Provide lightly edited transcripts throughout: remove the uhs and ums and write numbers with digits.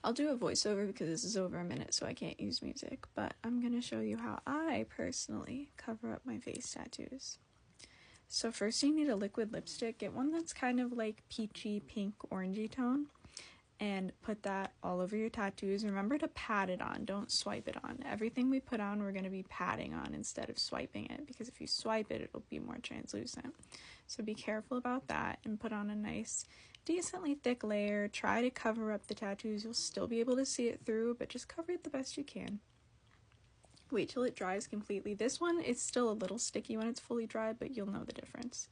I'll do a voiceover because this is over a minute, so I can't use music, but I'm going to show you how I personally cover up my face tattoos. So first you need a liquid lipstick. Get one that's kind of like peachy, pink, orangey tone, and put that all over your tattoos. Remember to pat it on, don't swipe it on. Everything we put on, we're going to be patting on instead of swiping it, because if you swipe it, it'll be more translucent. So be careful about that and put on a nice, decently thick layer. Try to cover up the tattoos. You'll still be able to see it through, but just cover it the best you can. Wait till it dries completely. This one is still a little sticky when it's fully dry, but you'll know the difference.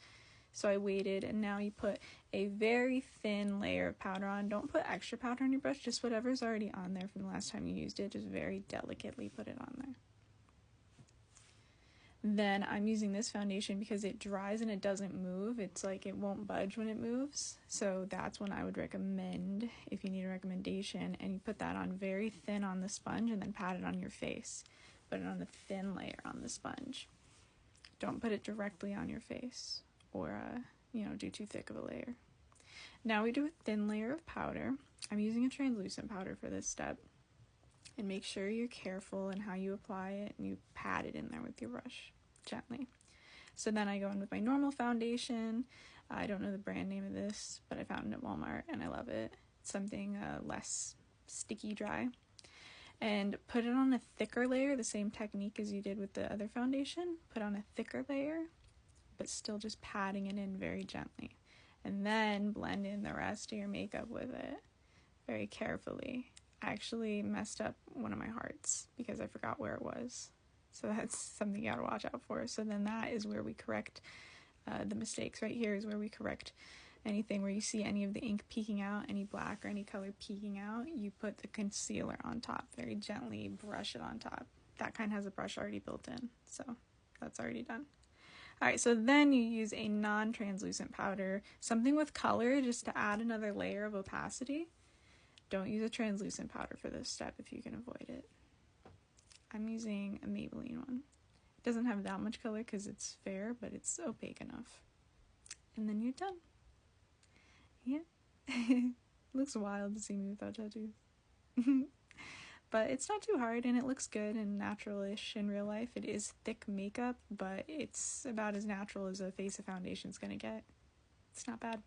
So I waited, and now you put a very thin layer of powder on. Don't put extra powder on your brush, just whatever's already on there from the last time you used it. Just very delicately put it on there. Then I'm using this foundation because it dries and it doesn't move. It's like it won't budge when it moves. So that's when I would recommend, if you need a recommendation, and you put that on very thin on the sponge and then pat it on your face. Put it on a thin layer on the sponge. Don't put it directly on your face or, do too thick of a layer. Now we do a thin layer of powder. I'm using a translucent powder for this step. And make sure you're careful in how you apply it and you pat it in there with your brush gently. So then I go in with my normal foundation. I don't know the brand name of this, but I found it at Walmart and I love it. It's something less sticky dry. And put it on a thicker layer, the same technique as you did with the other foundation. Put on a thicker layer, but still just patting it in very gently. And then blend in the rest of your makeup with it very carefully. I actually messed up one of my hearts because I forgot where it was. So that's something you gotta watch out for. So then that is where we correct the mistakes. Right here is where we correct anything where you see any of the ink peeking out, any black or any color peeking out. You put the concealer on top, very gently brush it on top. That kind has a brush already built in, so that's already done. Alright, so then you use a non-translucent powder, something with color, just to add another layer of opacity. Don't use a translucent powder for this step if you can avoid it. I'm using a Maybelline one. It doesn't have that much color because it's fair, but it's opaque enough. And then you're done. Yeah. Looks wild to see me without tattoos. But it's not too hard and it looks good and natural-ish in real life. It is thick makeup, but it's about as natural as a face of foundation's gonna get. It's not bad.